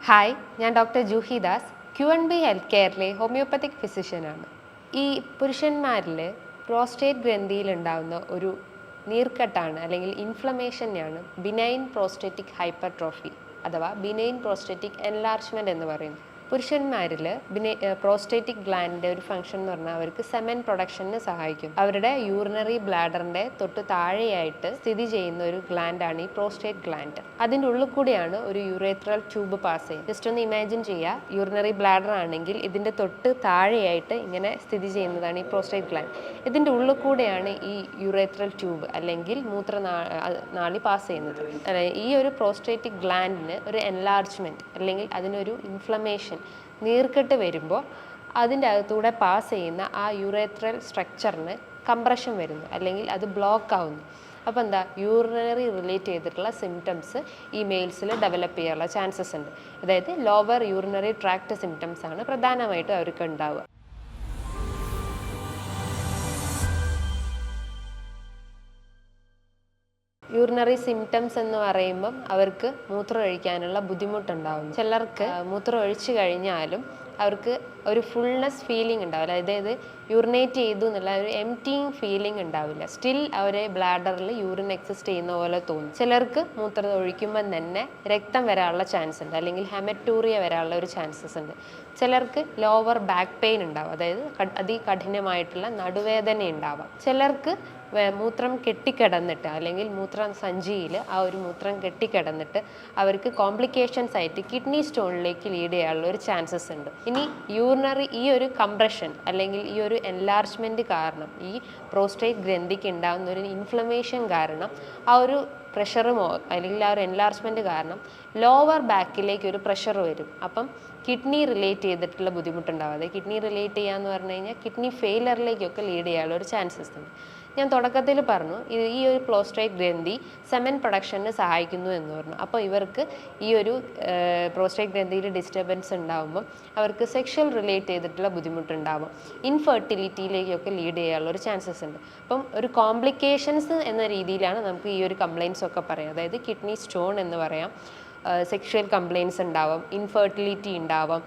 Hi, ഞാൻ doctor Juhi Das, Q&B health കെയറിലെ homeopathic ഫിസിഷ്യനാണ്. ഈ പുരുഷന്മാരിൽ പ്രോസ്റ്റേറ്റ് ഗ്രന്ഥിയിലുണ്ടാകുന്ന ഒരു നീർക്കെട്ടാണ് അല്ലെങ്കിൽ ഇൻഫ്ലമേഷനെയാണ് ബിനൈൻ പ്രോസ്റ്റേറ്റിക് ഹൈപ്പർട്രോഫി അഥവാ ബിനൈൻ പ്രോസ്റ്റേറ്റിക് എൻലാർജ്മെൻറ്റ് എന്ന് പറയുന്നത്. പുരുഷന്മാരിൽ പ്രോസ്റ്റേറ്റിക് ഗ്ലാൻഡിൻ്റെ ഒരു ഫംഗ്ഷൻ എന്ന് പറഞ്ഞാൽ അവർക്ക് സെമൻ പ്രൊഡക്ഷന് സഹായിക്കും. അവരുടെ യൂറിനറി ബ്ലാഡറിൻ്റെ തൊട്ട് താഴെയായിട്ട് സ്ഥിതി ചെയ്യുന്ന ഒരു ഗ്ലാൻഡാണ് ഈ പ്രോസ്റ്റേറ്റ് ഗ്ലാൻഡ്. അതിൻ്റെ ഉള്ളിൽ കൂടിയാണ് ഒരു യുറേത്രൽ ട്യൂബ് പാസ് ചെയ്യുന്നത്. ജസ്റ്റ് ഒന്ന് ഇമാജിൻ ചെയ്യുക, യൂറിനറി ബ്ലാഡർ ആണെങ്കിൽ ഇതിൻ്റെ തൊട്ട് താഴെയായിട്ട് ഇങ്ങനെ സ്ഥിതി ചെയ്യുന്നതാണ് ഈ പ്രോസ്റ്റേറ്റ് ഗ്ലാൻഡ്. ഇതിൻ്റെ ഉള്ളിൽ കൂടെയാണ് ഈ യുറേത്രൽ ട്യൂബ് അല്ലെങ്കിൽ മൂത്രനാളി പാസ് ചെയ്യുന്നത്. ഈ ഒരു പ്രോസ്റ്റേറ്റിക് ഗ്ലാൻഡിന് ഒരു എൻലാർജ്മെൻറ്റ് അല്ലെങ്കിൽ അതിനൊരു ഇൻഫ്ലമേഷൻ നീർക്കെട്ട് വരുമ്പോൾ അതിൻ്റെ അകത്തൂടെ പാസ് ചെയ്യുന്ന ആ യുറേത്രൽ സ്ട്രക്ചറിന് കംപ്രഷൻ വരുന്നു അല്ലെങ്കിൽ അത് ബ്ലോക്ക് ആവുന്നു. അപ്പോൾ എന്താ, യൂറിനറി റിലേറ്റ് ചെയ്തിട്ടുള്ള സിംറ്റംസ് ഈ മെയിൽസിൽ ഡെവലപ്പ് ചെയ്യാനുള്ള ചാൻസസ് ഉണ്ട്. അതായത് ലോവർ യൂറിനറി ട്രാക്ട് സിംറ്റംസ് ആണ് പ്രധാനമായിട്ടും അവർക്ക് ഉണ്ടാവുക. യൂറിനറി സിംറ്റംസ് എന്ന് പറയുമ്പം അവർക്ക് മൂത്രം ഒഴിക്കാനുള്ള ബുദ്ധിമുട്ടുണ്ടാവും. ചിലർക്ക് മൂത്രം ഒഴിച്ചു കഴിഞ്ഞാലും അവർക്ക് ഒരു ഫുൾനെസ് ഫീലിംഗ് ഉണ്ടാവില്ല. അതായത് യൂറിനേറ്റ് ചെയ്തു എന്നുള്ള ഒരു എംറ്റിങ് ഫീലിംഗ് ഉണ്ടാവില്ല. സ്റ്റിൽ അവരെ ബ്ലാഡറിൽ യൂറിൻ എക്സിസ്റ്റ് ചെയ്യുന്ന പോലെ തോന്നും. ചിലർക്ക് മൂത്രം ഒഴിക്കുമ്പം തന്നെ രക്തം വരാനുള്ള ചാൻസ് ഉണ്ട്, അല്ലെങ്കിൽ ഹെമറ്റൂറിയ വരാനുള്ള ഒരു ചാൻസസ് ഉണ്ട്. ചിലർക്ക് ലോവർ ബാക്ക് പെയിൻ ഉണ്ടാവും, അതായത് അതികഠിനമായിട്ടുള്ള നടുവേദന ഉണ്ടാവാം. ചിലർക്ക് മൂത്രം കെട്ടിക്കിടന്നിട്ട് അല്ലെങ്കിൽ മൂത്രം സഞ്ചിയിൽ ആ ഒരു മൂത്രം കെട്ടിക്കിടന്നിട്ട് അവർക്ക് കോംപ്ലിക്കേഷൻസ് ആയിട്ട് കിഡ്നി സ്റ്റോണിലേക്ക് ലീഡ് ചെയ്യാനുള്ള ഒരു ചാൻസസ് ഉണ്ട്. ഇനി യൂറിനറി ഈ ഒരു കംപ്രഷൻ അല്ലെങ്കിൽ ഈ ഒരു എൻലാർജ്മെൻറ്റ് കാരണം, ഈ പ്രോസ്റ്റേറ്റ് ഗ്രന്ഥിക്ക് ഉണ്ടാകുന്ന ഒരു ഇൻഫ്ലമേഷൻ കാരണം ആ ഒരു പ്രഷറുമോ അല്ലെങ്കിൽ ആ ഒരു എൻലാർജ്മെൻറ്റ് കാരണം ലോവർ ബാക്കിലേക്ക് ഒരു പ്രഷർ വരും. അപ്പം കിഡ്നി റിലേറ്റ് ചെയ്തിട്ടുള്ള ബുദ്ധിമുട്ടുണ്ടാവാതെ, കിഡ്നി റിലേറ്റ് ചെയ്യാന്ന് പറഞ്ഞു കഴിഞ്ഞാൽ കിഡ്നി ഫെയിലറിലേക്കൊക്കെ ലീഡ് ചെയ്യാനുള്ള ഒരു ചാൻസസ് ഉണ്ട്. ഞാൻ തുടക്കത്തിൽ പറഞ്ഞു ഈ ഒരു പ്രോസ്റ്റേറ്റ് ഗ്രന്ഥി സെമൻ പ്രൊഡക്ഷന് സഹായിക്കുന്നു എന്ന് പറഞ്ഞു. അപ്പോൾ ഇവർക്ക് ഈ ഒരു പ്രോസ്റ്റേറ്റ് ഗ്രന്ഥിയിൽ ഡിസ്റ്റർബൻസ് ഉണ്ടാകുമ്പം അവർക്ക് സെക്ഷൽ റിലേറ്റ് ചെയ്തിട്ടുള്ള ബുദ്ധിമുട്ടുണ്ടാകും, ഇൻഫെർട്ടിലിറ്റിയിലേക്കൊക്കെ ലീഡ് ചെയ്യാനുള്ള ഒരു ചാൻസസ് ഉണ്ട്. അപ്പം ഒരു കോംപ്ലിക്കേഷൻസ് എന്ന രീതിയിലാണ് നമുക്ക് ഈ ഒരു കംപ്ലയിൻസ് ഒക്കെ പറയാം. അതായത് കിഡ്നി സ്റ്റോൺ എന്ന് പറയാം, സെക്ഷൽ കംപ്ലയിൻസ് ഉണ്ടാവാം, ഇൻഫെർട്ടിലിറ്റി ഉണ്ടാവാം,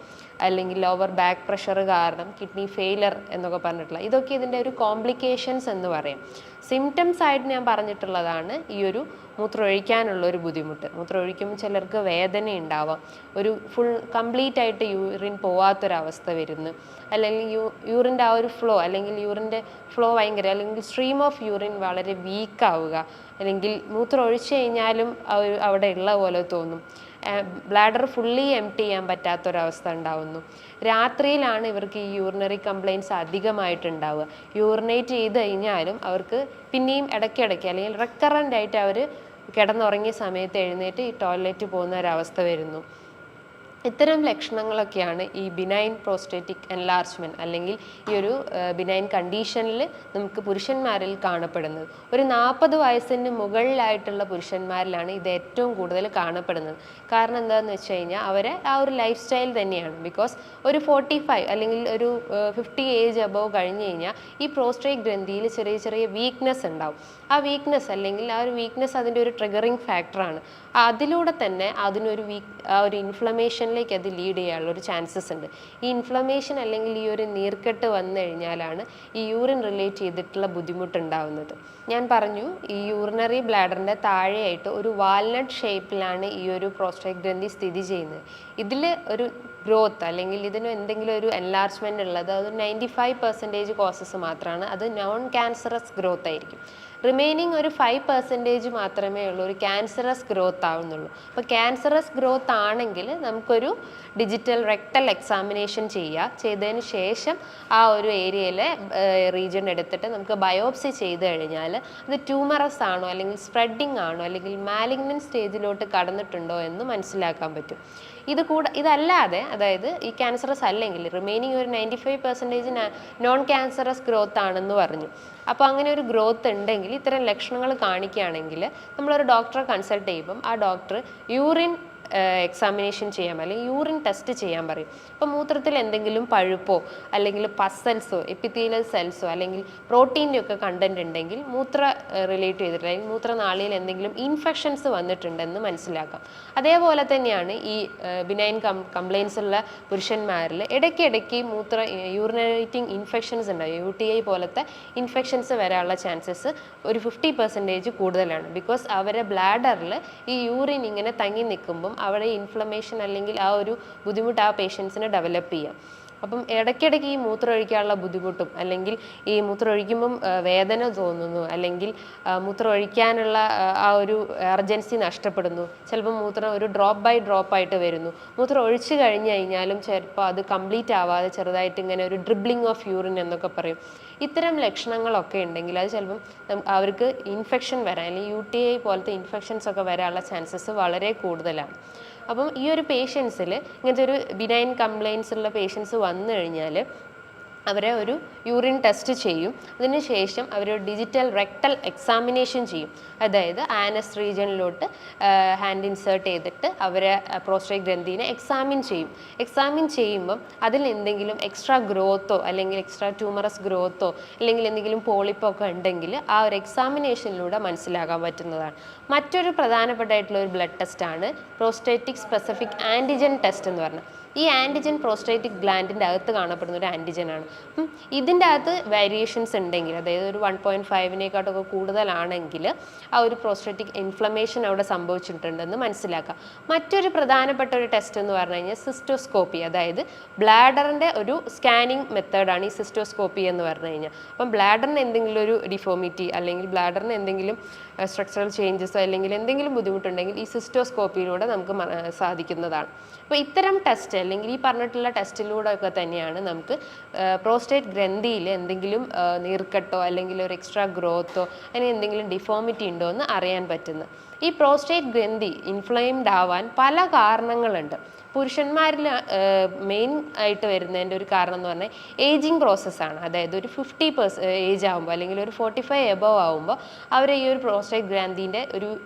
അല്ലെങ്കിൽ ലോവർ ബാക്ക് പ്രഷർ കാരണം കിഡ്നി ഫെയിലർ എന്നൊക്കെ പറഞ്ഞിട്ടുള്ള ഇതൊക്കെ ഇതിൻ്റെ ഒരു കോംപ്ലിക്കേഷൻസ് എന്ന് പറയും. സിംറ്റംസ് ആയിട്ട് ഞാൻ പറഞ്ഞിട്ടുള്ളതാണ് ഈ ഒരു മൂത്രമൊഴിക്കാനുള്ള ഒരു ബുദ്ധിമുട്ട്. മൂത്രമൊഴിക്കുമ്പോൾ ചിലർക്ക് വേദന ഉണ്ടാവാം, ഒരു കംപ്ലീറ്റ് ആയിട്ട് യൂറിൻ പോവാത്തൊരവസ്ഥ വരുന്നു, അല്ലെങ്കിൽ യൂറിൻ്റെ ആ ഒരു ഫ്ലോ അല്ലെങ്കിൽ യൂറിൻ്റെ ഫ്ലോ ഭയങ്കര, അല്ലെങ്കിൽ സ്ട്രീം ഓഫ് യൂറിൻ വളരെ വീക്കാവുക, അല്ലെങ്കിൽ മൂത്രം ഒഴിച്ചു കഴിഞ്ഞാലും അവിടെ ഉള്ള പോലെ തോന്നും, ബ്ലാഡർ ഫുള്ളി എംപ്റ്റി ചെയ്യാൻ പറ്റാത്തൊരവസ്ഥ ഉണ്ടാവുന്നു. രാത്രിയിലാണ് ഇവർക്ക് ഈ യൂറിനറി കംപ്ലയിൻസ് അധികമായിട്ടുണ്ടാവുക. യൂറിനേറ്റ് ചെയ്ത് കഴിഞ്ഞാലും അവർക്ക് പിന്നെയും ഇടയ്ക്കിടയ്ക്ക് അല്ലെങ്കിൽ റെക്കറൻ്റ് ആയിട്ട് അവർ കിടന്നുറങ്ങിയ സമയത്ത് എഴുന്നേറ്റ് ഈ ടോയ്ലറ്റ് പോകുന്ന ഒരവസ്ഥ വരുന്നു. ഇത്തരം ലക്ഷണങ്ങളൊക്കെയാണ് ഈ ബിനൈൻ പ്രോസ്റ്റേറ്റിക് എൻലാർജ്മെൻറ്റ് അല്ലെങ്കിൽ ഈ ഒരു ബിനൈൻ കണ്ടീഷനിൽ നമുക്ക് പുരുഷന്മാരിൽ കാണപ്പെടുന്നത്. ഒരു 40 വയസ്സിന് മുകളിലായിട്ടുള്ള പുരുഷന്മാരിലാണ് ഇത് ഏറ്റവും കൂടുതൽ കാണപ്പെടുന്നത്. കാരണം എന്താണെന്ന് വെച്ച് കഴിഞ്ഞാൽ അവരെ ആ ഒരു ലൈഫ് സ്റ്റൈൽ തന്നെയാണ്. ബിക്കോസ് ഒരു 45 അല്ലെങ്കിൽ ഒരു 50 ഏജ് അബവ് കഴിഞ്ഞ് കഴിഞ്ഞാൽ ഈ പ്രോസ്റ്റേറ്റ് ഗ്രന്ഥിയിൽ ചെറിയ ചെറിയ വീക്ക്നെസ് ഉണ്ടാവും. ആ വീക്ക്നെസ് അല്ലെങ്കിൽ ആ ഒരു വീക്ക്നെസ് അതിൻ്റെ ഒരു ട്രിഗറിങ് ഫാക്ടറാണ്. അതിലൂടെ തന്നെ ആ ഒരു ഇൻഫ്ലമേഷനിലേക്ക് അത് ലീഡ് ചെയ്യാനുള്ള ഒരു ചാൻസസ് ഉണ്ട്. ഈ ഇൻഫ്ലമേഷൻ അല്ലെങ്കിൽ ഈ ഒരു നീർക്കെട്ട് വന്നു കഴിഞ്ഞാലാണ് ഈ യൂറിൻ റിലേറ്റ് ചെയ്തിട്ടുള്ള ബുദ്ധിമുട്ടുണ്ടാവുന്നത്. ഞാൻ പറഞ്ഞു ഈ യൂറിനറി ബ്ലാഡറിൻ്റെ താഴെയായിട്ട് ഒരു വാൽനട്ട് ഷേപ്പിലാണ് ഈ ഒരു പ്രോസ്റ്റേറ്റ് ഗ്രന്ഥി സ്ഥിതി ചെയ്യുന്നത്. ഇതിൽ ഒരു ഗ്രോത്ത് അല്ലെങ്കിൽ ഇതിന് എന്തെങ്കിലും ഒരു എൻലാർജ്മെൻറ്റ് ഉള്ളത് അത് 95% കോസസ് മാത്രമാണ്. അത് നോൺ ക്യാൻസറസ് ഗ്രോത്ത് ആയിരിക്കും. റിമൈനിങ് ഒരു 5% മാത്രമേ ഉള്ളൂ ഒരു ക്യാൻസറസ് ഗ്രോത്ത് ആവുന്നുള്ളൂ. അപ്പോൾ ക്യാൻസറസ് ഗ്രോത്ത് ആണെങ്കിൽ നമുക്കൊരു ഡിജിറ്റൽ റെക്ടൽ എക്സാമിനേഷൻ ചെയ്തതിന് ശേഷം ആ ഒരു ഏരിയയിലെ റീജിയൻ എടുത്തിട്ട് നമുക്ക് ബയോപ്സി ചെയ്ത് കഴിഞ്ഞാൽ അത് ട്യൂമറസ് ആണോ അല്ലെങ്കിൽ സ്പ്രെഡിങ് ആണോ അല്ലെങ്കിൽ മാലിഗ്നന്റ് സ്റ്റേജിലോട്ട് കടന്നിട്ടുണ്ടോ എന്ന് മനസ്സിലാക്കാൻ പറ്റും. ഇതല്ലാതെ, അതായത് ഈ ക്യാൻസറസ് അല്ലെങ്കിൽ റിമൈനിങ് ഒരു 95% നോൺ ക്യാൻസറസ് ഗ്രോത്ത് ആണെന്ന് പറഞ്ഞു. അപ്പോൾ അങ്ങനെ ഒരു ഗ്രോത്ത് ഉണ്ടെങ്കിൽ, ഇത്തരം ലക്ഷണങ്ങൾ കാണിക്കുകയാണെങ്കിൽ നമ്മളൊരു ഡോക്ടറെ കൺസൾട്ട് ചെയ്യുമ്പം ആ ഡോക്ടർ യൂറിൻ എക്സാമിനേഷൻ ചെയ്യാൻ പറയും, അല്ലെങ്കിൽ യൂറിൻ ടെസ്റ്റ് ചെയ്യാൻ പറയും. അപ്പോൾ മൂത്രത്തിൽ എന്തെങ്കിലും പഴുപ്പോ അല്ലെങ്കിൽ പസൽസോ എപ്പിത്തീലിയൽ സെൽസോ അല്ലെങ്കിൽ പ്രോട്ടീൻ്റെ ഒക്കെ കണ്ടന്റ് ഉണ്ടെങ്കിൽ മൂത്ര റിലേറ്റ് ചെയ്തിട്ട് അല്ലെങ്കിൽ മൂത്രനാളിയിൽ എന്തെങ്കിലും ഇൻഫെക്ഷൻസ് വന്നിട്ടുണ്ടെന്ന് മനസ്സിലാക്കാം. അതേപോലെ തന്നെയാണ് ഈ ബിനൈൻ കംപ്ലയിൻസ് ഉള്ള പുരുഷന്മാരിൽ ഇടയ്ക്കിടയ്ക്ക് യൂറിനേറ്റിംഗ് ഇൻഫെക്ഷൻസ് ഉണ്ടാവും. UTI പോലത്തെ ഇൻഫെക്ഷൻസ് വരാനുള്ള ചാൻസസ് ഒരു 50% കൂടുതലാണ്. ബിക്കോസ് അവരെ ബ്ലാഡറിൽ ഈ യൂറിൻ ഇങ്ങനെ തങ്ങി നിൽക്കുമ്പം അവിടെ ഇൻഫ്ലമേഷൻ അല്ലെങ്കിൽ ആ ഒരു ബുദ്ധിമുട്ട് ആ പേഷ്യൻസിന് ഡെവലപ്പ് ചെയ്യാം. അപ്പം ഇടയ്ക്കിടയ്ക്ക് ഈ മൂത്രമൊഴിക്കാനുള്ള ബുദ്ധിമുട്ടും അല്ലെങ്കിൽ ഈ മൂത്രമൊഴിക്കുമ്പം വേദന തോന്നുന്നു അല്ലെങ്കിൽ മൂത്രമൊഴിക്കാനുള്ള ആ ഒരു എർജൻസി നഷ്ടപ്പെടുന്നു, ചിലപ്പോൾ മൂത്രം ഒരു ഡ്രോപ്പ് ബൈ ഡ്രോപ്പ് ആയിട്ട് വരുന്നു, മൂത്രം ഒഴിച്ചു കഴിഞ്ഞ് കഴിഞ്ഞാലും ചിലപ്പോൾ അത് കംപ്ലീറ്റ് ആവാതെ ചെറുതായിട്ട് ഇങ്ങനെ ഒരു ഡ്രിബ്ലിംഗ് ഓഫ് യൂറിൻ എന്നൊക്കെ പറയും. ഇത്തരം ലക്ഷണങ്ങളൊക്കെ ഉണ്ടെങ്കിൽ അത് ചിലപ്പം അവർക്ക് ഇൻഫെക്ഷൻ വരാൻ അല്ലെങ്കിൽ UTI പോലത്തെ ഇൻഫെക്ഷൻസ് ഒക്കെ വരാനുള്ള ചാൻസസ് വളരെ കൂടുതലാണ്. അപ്പം ഈ ഒരു പേഷ്യൻസിൽ ഇങ്ങനത്തെ ഒരു ബിനൈൻ കംപ്ലയിൻസ് ഉള്ള പേഷ്യൻസ് വന്നു കഴിഞ്ഞാൽ അവരെ ഒരു യൂറിൻ ടെസ്റ്റ് ചെയ്യും. അതിനുശേഷം അവർ ഡിജിറ്റൽ റെക്ടൽ എക്സാമിനേഷൻ ചെയ്യും. അതായത് ആനസ് റീജിയനിലോട്ട് ഹാൻഡ് ഇൻസേർട്ട് ചെയ്തിട്ട് അവരെ പ്രോസ്റ്റേറ്റ് ഗ്രന്ഥിനെ എക്സാമിൻ ചെയ്യുമ്പം അതിൽ എന്തെങ്കിലും എക്സ്ട്രാ ഗ്രോത്തോ അല്ലെങ്കിൽ എക്സ്ട്രാ ട്യൂമറസ് ഗ്രോത്തോ അല്ലെങ്കിൽ എന്തെങ്കിലും പോളിപ്പോ ഒക്കെ ഉണ്ടെങ്കിൽ ആ ഒരു എക്സാമിനേഷനിലൂടെ മനസ്സിലാക്കാൻ പറ്റുന്നതാണ്. മറ്റൊരു പ്രധാനപ്പെട്ടായിട്ടുള്ള ഒരു ബ്ലഡ് ടെസ്റ്റാണ് പ്രോസ്റ്റേറ്റിക് സ്പെസിഫിക് ആൻറ്റിജൻ ടെസ്റ്റ് എന്ന് പറഞ്ഞാൽ. ഈ ആൻറ്റിജൻ പ്രോസ്റ്റേറ്റിക് ഗ്ലാൻഡിൻ്റെ അകത്ത് കാണപ്പെടുന്ന ഒരു ആൻറ്റിജനാണ്. ഇതിൻ്റെ അകത്ത് വേരിയേഷൻസ് ഉണ്ടെങ്കിൽ, അതായത് ഒരു 1.5 കൂടുതലാണെങ്കിൽ ആ ഒരു പ്രോസ്റ്റേറ്റിക് ഇൻഫ്ലമേഷൻ അവിടെ സംഭവിച്ചിട്ടുണ്ടെന്ന് മനസ്സിലാക്കാം. മറ്റൊരു പ്രധാനപ്പെട്ട ഒരു ടെസ്റ്റ് എന്ന് പറഞ്ഞു കഴിഞ്ഞാൽ സിസ്റ്റോസ്കോപ്പി, അതായത് ബ്ലാഡറിൻ്റെ ഒരു സ്കാനിങ് മെത്തേഡാണ് ഈ സിസ്റ്റോസ്കോപ്പി എന്ന് പറഞ്ഞു കഴിഞ്ഞാൽ. അപ്പം ബ്ലാഡറിന് എന്തെങ്കിലും ഒരു ഡിഫോമിറ്റി അല്ലെങ്കിൽ ബ്ലാഡറിന് എന്തെങ്കിലും സ്ട്രക്ചറൽ ചേഞ്ചസോ അല്ലെങ്കിൽ എന്തെങ്കിലും ബുദ്ധിമുട്ടുണ്ടെങ്കിൽ ഈ സിസ്റ്റോസ്കോപ്പിയിലൂടെ നമുക്ക് സാധിക്കുന്നതാണ്. അപ്പോൾ ഇത്തരം ടെസ്റ്റ് അല്ലെങ്കിൽ ഈ പറഞ്ഞിട്ടുള്ള ടെസ്റ്റിലൂടെ ഒക്കെ തന്നെയാണ് നമുക്ക് പ്രോസ്റ്റേറ്റ് ഗ്രന്ഥിയിൽ എന്തെങ്കിലും നീർക്കെട്ടോ അല്ലെങ്കിൽ ഒരു എക്സ്ട്രാ ഗ്രോത്തോ അല്ലെങ്കിൽ എന്തെങ്കിലും ഡിഫോമിറ്റി ഉണ്ടോ എന്ന് അറിയാൻ പറ്റുന്നത്. ഈ പ്രോസ്റ്റേറ്റ് ഗ്രന്ഥി ഇൻഫ്ലെയിംഡ് ആവാൻ പല കാരണങ്ങളുണ്ട്. പുരുഷന്മാരിൽ മെയിൻ ആയിട്ട് വരുന്നതിൻ്റെ ഒരു കാരണം എന്ന് പറഞ്ഞാൽ ഏജിങ് പ്രോസസ്സാണ്. അതായത് ഒരു 50 ഏജ് ആകുമ്പോൾ അല്ലെങ്കിൽ ഒരു 45 എബവ് ആകുമ്പോൾ അവർ ഈ ഒരു പ്രോസ്റ്റേറ്റ് ഗ്രാന്ഥിൻ്റെ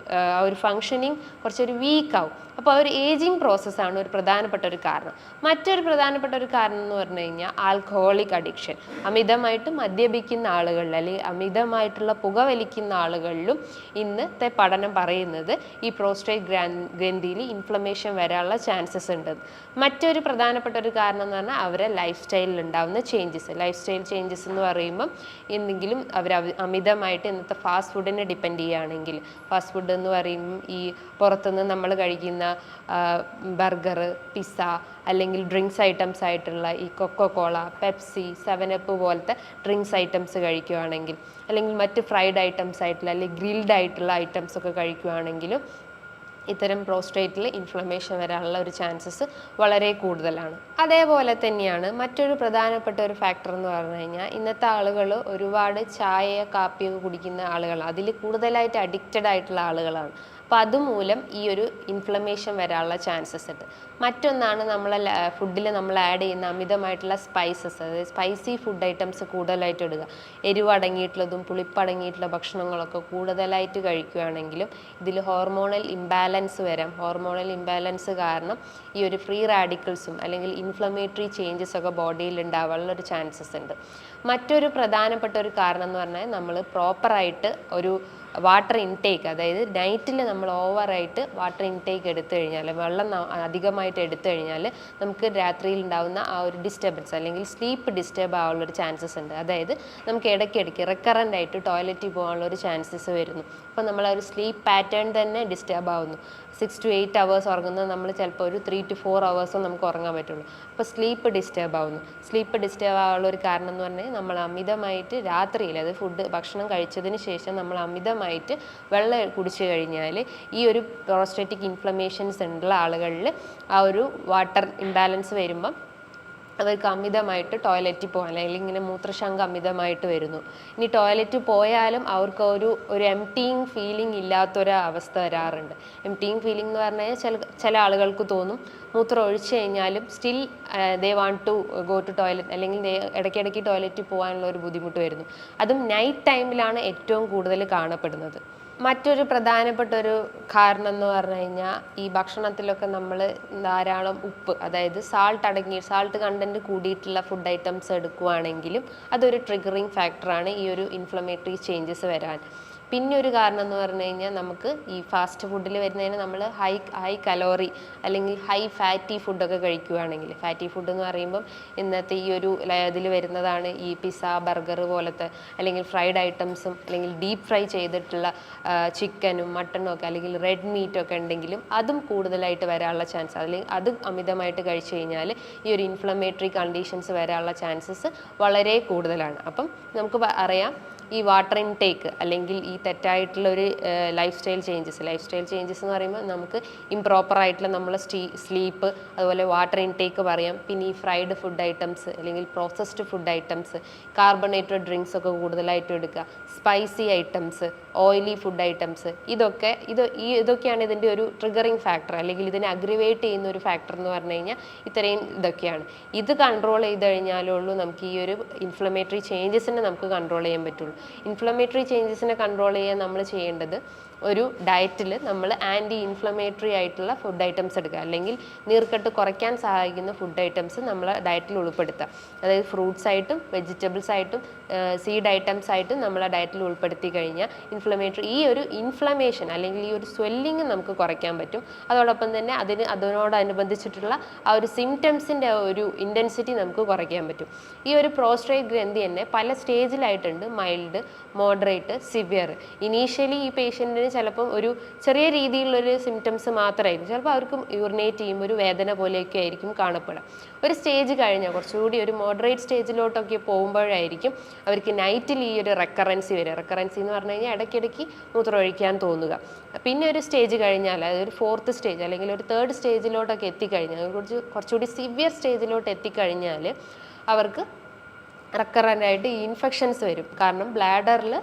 ഒരു ഫങ്ഷനിങ് കുറച്ചൊരു വീക്ക് ആവും. അപ്പോൾ ഒരു ഏജിങ് പ്രോസസ്സാണ് ഒരു പ്രധാനപ്പെട്ട ഒരു കാരണം. മറ്റൊരു പ്രധാനപ്പെട്ട ഒരു കാരണം എന്ന് പറഞ്ഞു കഴിഞ്ഞാൽ ആൽക്കഹോളിക് അഡിക്ഷൻ. അമിതമായിട്ട് മദ്യപിക്കുന്ന ആളുകളിൽ അല്ലെങ്കിൽ അമിതമായിട്ടുള്ള പുകവലിക്കുന്ന ആളുകളിലും ഇന്നത്തെ പഠനം പറയുന്നത് ഈ പ്രോസ്റ്റേറ്റ് ഗ്രന്ഥിയിൽ ഇൻഫ്ലമേഷൻ വരാനുള്ള ചാൻസസ് ഉണ്ട്. മറ്റൊരു പ്രധാനപ്പെട്ട ഒരു കാരണം എന്ന് പറഞ്ഞാൽ അവരെ ലൈഫ് സ്റ്റൈലിൽ ഉണ്ടാകുന്ന ചേഞ്ചസ്. ലൈഫ് സ്റ്റൈൽ ചേഞ്ചസ് എന്ന് പറയുമ്പം എന്തെങ്കിലും അവർ അമിതമായിട്ട് ഇന്നത്തെ ഫാസ്റ്റ് ഫുഡിനെ ഡിപ്പെൻഡ് ചെയ്യുകയാണെങ്കിൽ, ഫാസ്റ്റ് ഫുഡ് എന്ന് പറയുമ്പം ഈ പുറത്തുനിന്ന് നമ്മൾ കഴിക്കുന്ന ബർഗർ, പിസ്സ അല്ലെങ്കിൽ ഡ്രിങ്ക്സ് ഐറ്റംസ് ആയിട്ടുള്ള ഈ കൊക്കോകോള, പെപ്സി, 7up പോലത്തെ ഡ്രിങ്ക്സ് ഐറ്റംസ് കഴിക്കുകയാണെങ്കിൽ, അല്ലെങ്കിൽ മറ്റ് ഫ്രൈഡ് ഐറ്റംസ് ആയിട്ടുള്ള അല്ലെങ്കിൽ ഗ്രിൽഡ് ആയിട്ടുള്ള ഐറ്റംസ് ഒക്കെ കഴിക്കുകയാണെങ്കിലും ഇത്തരം പ്രോസ്റ്റേറ്റിൽ ഇൻഫ്ലമേഷൻ വരാനുള്ള ഒരു ചാൻസസ് വളരെ കൂടുതലാണ്. അതേപോലെ തന്നെയാണ് മറ്റൊരു പ്രധാനപ്പെട്ട ഒരു ഫാക്ടർ എന്ന് പറഞ്ഞു കഴിഞ്ഞാൽ ഇന്നത്തെ ആളുകൾ ഒരുപാട് ചായ കാപ്പിയൊക്കെ കുടിക്കുന്ന ആളുകളാണ്. അതിൽ കൂടുതലായിട്ട് അഡിക്റ്റഡ് ആയിട്ടുള്ള ആളുകളാണ്. അപ്പോൾ അതുമൂലം ഈ ഒരു ഇൻഫ്ലമേഷൻ വരാനുള്ള ചാൻസസ് ഉണ്ട്. മറ്റൊന്നാണ് ഫുഡിൽ നമ്മൾ ആഡ് ചെയ്യുന്ന അമിതമായിട്ടുള്ള സ്പൈസസ്, അതായത് സ്പൈസി ഫുഡ് ഐറ്റംസ് കൂടുതലായിട്ട് ഇടുക. എരിവ് അടങ്ങിയിട്ടുള്ളതും പുളിപ്പടങ്ങിയിട്ടുള്ള ഭക്ഷണങ്ങളൊക്കെ കൂടുതലായിട്ട് കഴിക്കുകയാണെങ്കിലും ഇതിൽ ഹോർമോണൽ ഇംബാലൻസ് വരാം. ഹോർമോണൽ ഇംബാലൻസ് കാരണം ഈ ഒരു ഫ്രീ റാഡിക്കൽസും അല്ലെങ്കിൽ ഇൻഫ്ലമേറ്ററി ചേഞ്ചസ് ഒക്കെ ബോഡിയിൽ ഉണ്ടാവാനുള്ള ഒരു ചാൻസസ് ഉണ്ട്. മറ്റൊരു പ്രധാനപ്പെട്ട ഒരു കാരണം എന്ന് പറഞ്ഞാൽ നമ്മൾ പ്രോപ്പറായിട്ട് ഒരു വാട്ടർ ഇൻടേക്ക്, അതായത് നൈറ്റിൽ നമ്മൾ ഓവറായിട്ട് വാട്ടർ ഇൻടേക്ക് എടുത്തു കഴിഞ്ഞാൽ, വെള്ളം അധികമായിട്ട് എടുത്തു കഴിഞ്ഞാൽ നമുക്ക് രാത്രിയിൽ ഉണ്ടാകുന്ന ആ ഒരു ഡിസ്റ്റർബൻസ് അല്ലെങ്കിൽ സ്ലീപ്പ് ഡിസ്റ്റർബ് ആവാനുള്ളൊരു ചാൻസസ് ഉണ്ട്. അതായത് നമുക്ക് ഇടയ്ക്കിടയ്ക്ക് റിക്കറൻ്റ് ആയിട്ട് ടോയ്ലറ്റിൽ പോകാനുള്ളൊരു ചാൻസസ് വരുന്നു. അപ്പോൾ നമ്മൾ ആ ഒരു സ്ലീപ്പ് പാറ്റേൺ തന്നെ ഡിസ്റ്റർബ് ആവുന്നു. 6 to 8 hours ഉറങ്ങുന്നത് നമ്മൾ ചിലപ്പോൾ ഒരു 3 to 4 hours നമുക്ക് ഉറങ്ങാൻ പറ്റുള്ളൂ. അപ്പോൾ സ്ലീപ്പ് ഡിസ്റ്റർബ് ആവുന്നു. സ്ലീപ്പ് ഡിസ്റ്റർബ് ആവാനുള്ള ഒരു കാരണം എന്ന് പറഞ്ഞാൽ നമ്മൾ അമിതമായിട്ട് രാത്രിയിൽ, അത് ഭക്ഷണം കഴിച്ചതിന് ശേഷം നമ്മൾ അമിതമായിട്ട് വെള്ളം കുടിച്ചു കഴിഞ്ഞാൽ ഈ ഒരു പ്രോസ്റ്റേറ്റിക് ഇൻഫ്ലമേഷൻസ് ഉള്ള ആളുകളിൽ ആ ഒരു വാട്ടർ ഇംബാലൻസ് വരുമ്പം അവർക്ക് അമിതമായിട്ട് ടോയ്ലറ്റിൽ പോകാൻ അല്ലെങ്കിൽ ഇങ്ങനെ മൂത്രശങ്ക അമിതമായിട്ട് വരുന്നു. ഇനി ടോയ്ലറ്റിൽ പോയാലും അവർക്ക് ഒരു എംറ്റിങ് ഫീലിംഗ് ഇല്ലാത്തൊരവസ്ഥ വരാറുണ്ട്. എംറ്റിങ് ഫീലിംഗ് എന്ന് പറഞ്ഞാൽ ചില ആളുകൾക്ക് തോന്നും മൂത്രം ഒഴിച്ചു കഴിഞ്ഞാലും still they want to go to toilet അല്ലെങ്കിൽ ഇടയ്ക്കിടയ്ക്ക് ടോയ്ലറ്റിൽ പോകാനുള്ള ഒരു ബുദ്ധിമുട്ട് വരുന്നു. അതും നൈറ്റ് ടൈമിലാണ് ഏറ്റവും കൂടുതൽ കാണപ്പെടുന്നത്. മറ്റൊരു പ്രധാനപ്പെട്ട ഒരു കാരണം എന്ന് പറഞ്ഞു കഴിഞ്ഞാൽ ഈ ഭക്ഷണത്തിലൊക്കെ നമ്മൾ ധാരാളം ഉപ്പ്, അതായത് സാൾട്ട് കണ്ടന്റ് കൂടിയിട്ടുള്ള ഫുഡ് ഐറ്റംസ് എടുക്കുകയാണെങ്കിലും അതൊരു ട്രിഗറിങ് ഫാക്ടറാണ് ഈ ഒരു ഇൻഫ്ലമേറ്ററി ചേഞ്ചസ് വരാൻ. പിന്നെ ഒരു കാരണം എന്ന് പറഞ്ഞു കഴിഞ്ഞാൽ നമുക്ക് ഈ ഫാസ്റ്റ് ഫുഡിൽ വരുന്നതിന് നമ്മൾ ഹൈ കലോറി അല്ലെങ്കിൽ ഹൈ ഫാറ്റി ഫുഡൊക്കെ കഴിക്കുകയാണെങ്കിൽ, ഫാറ്റി ഫുഡ് എന്ന് പറയുമ്പം ഇന്നത്തെ ഈ ഒരു ഇതിൽ വരുന്നതാണ് ഈ പിസ്സ, ബർഗർ പോലത്തെ, അല്ലെങ്കിൽ ഫ്രൈഡ് ഐറ്റംസും അല്ലെങ്കിൽ ഡീപ്പ് ഫ്രൈ ചെയ്തിട്ടുള്ള ചിക്കനും മട്ടനും ഒക്കെ, അല്ലെങ്കിൽ റെഡ് മീറ്റൊക്കെ ഉണ്ടെങ്കിലും അതും കൂടുതലായിട്ട് വരാനുള്ള ചാൻസ്, അല്ലെങ്കിൽ അത് അമിതമായിട്ട് കഴിച്ചു കഴിഞ്ഞാൽ ഈ ഒരു ഇൻഫ്ലമേറ്ററി കണ്ടീഷൻസ് വരാനുള്ള ചാൻസസ് വളരെ കൂടുതലാണ്. അപ്പം നമുക്ക് അറിയാം ഈ വാട്ടർ ഇൻടേക്ക് അല്ലെങ്കിൽ ഈ തെറ്റായിട്ടുള്ള ഒരു ലൈഫ് സ്റ്റൈൽ ചേഞ്ചസ് എന്ന് പറയുമ്പോൾ നമുക്ക് ഇംപ്രോപ്പർ ആയിട്ടുള്ള നമ്മളെ സ്ലീപ്പ്, അതുപോലെ വാട്ടർ ഇൻടേക്ക് പറയാം. പിന്നെ ഈ ഫ്രൈഡ് ഫുഡ് ഐറ്റംസ് അല്ലെങ്കിൽ processed food items, carbonated drinks ഒക്കെ കൂടുതലായിട്ട് എടുക്കുക, spicy items, oily food items, ഇതൊക്കെയാണ് ഇതിൻ്റെ ഒരു ട്രിഗറിങ് ഫാക്ടർ, അല്ലെങ്കിൽ ഇതിനെ അഗ്രിവേറ്റ് ചെയ്യുന്ന ഒരു ഫാക്ടർ എന്ന് പറഞ്ഞു കഴിഞ്ഞാൽ ഇത്രയും ഇതൊക്കെയാണ്. ഇത് കൺട്രോൾ ചെയ്ത് കഴിഞ്ഞാലുള്ളൂ നമുക്ക് ഈ ഒരു ഇൻഫ്ലമേറ്ററി ചേഞ്ചസിനെ നമുക്ക് കൺട്രോൾ ചെയ്യാൻ പറ്റുള്ളൂ. ഇൻഫ്ലമേറ്ററി ചേഞ്ചസിനെ കൺട്രോൾ ചെയ്യാൻ നമ്മൾ ചെയ്യേണ്ടത് ഒരു ഡയറ്റിൽ നമ്മൾ ആൻറ്റി ഇൻഫ്ലമേറ്ററി ആയിട്ടുള്ള ഫുഡ് ഐറ്റംസ് എടുക്കുക, അല്ലെങ്കിൽ നീർക്കെട്ട് കുറയ്ക്കാൻ സഹായിക്കുന്ന ഫുഡ് ഐറ്റംസ് നമ്മൾ ഡയറ്റിൽ ഉൾപ്പെടുത്തുക. അതായത് ഫ്രൂട്ട്സ് ആയിട്ടും വെജിറ്റബിൾസ് ആയിട്ടും സീഡ് ഐറ്റംസ് ആയിട്ടും നമ്മളെ ഡയറ്റിൽ ഉൾപ്പെടുത്തി കഴിഞ്ഞാൽ ഈ ഒരു ഇൻഫ്ലമേഷൻ അല്ലെങ്കിൽ ഈ ഒരു സ്വെല്ലിങ് നമുക്ക് കുറയ്ക്കാൻ പറ്റും. അതോടൊപ്പം തന്നെ അതിനോടനുബന്ധിച്ചിട്ടുള്ള ആ ഒരു സിംറ്റംസിൻ്റെ ഒരു ഇൻറ്റൻസിറ്റി നമുക്ക് കുറയ്ക്കാൻ പറ്റും. ഈ ഒരു പ്രോസ്ട്രേറ്റ് ഗ്രന്ഥി തന്നെ പല സ്റ്റേജിലായിട്ടുണ്ട്: മൈൽഡ്, മോഡറേറ്റ്, സിവിയർ. ഇനീഷ്യലി ഈ പേഷ്യൻറ്റിന് ചിലപ്പം ഒരു ചെറിയ രീതിയിലുള്ളൊരു സിംറ്റംസ് മാത്രമായിരിക്കും, ചിലപ്പോൾ അവർക്ക് യൂറിനേറ്റ് ചെയ്യുമ്പോൾ ഒരു വേദന പോലെയൊക്കെ ആയിരിക്കും കാണപ്പെടുക. ഒരു സ്റ്റേജ് കഴിഞ്ഞാൽ കുറച്ചുകൂടി ഒരു മോഡറേറ്റ് സ്റ്റേജിലോട്ടൊക്കെ പോകുമ്പോഴായിരിക്കും അവർക്ക് നൈറ്റിൽ ഈ ഒരു റെക്കറൻസി വരിക. റെക്കറൻസി എന്ന് പറഞ്ഞു കഴിഞ്ഞാൽ ഇടയ്ക്കിടയ്ക്ക് മൂത്രമൊഴിക്കാൻ തോന്നുക. പിന്നെ ഒരു സ്റ്റേജ് കഴിഞ്ഞാൽ, അതായത് ഒരു 4th സ്റ്റേജ് അല്ലെങ്കിൽ ഒരു 3rd സ്റ്റേജിലോട്ടൊക്കെ എത്തിക്കഴിഞ്ഞാൽ, കുറച്ചുകൂടി സിവിയർ സ്റ്റേജിലോട്ട് എത്തിക്കഴിഞ്ഞാൽ അവർക്ക് റെക്കറൻ്റായിട്ട് ഈ ഇൻഫെക്ഷൻസ് വരും. കാരണം ബ്ലാഡറിൽ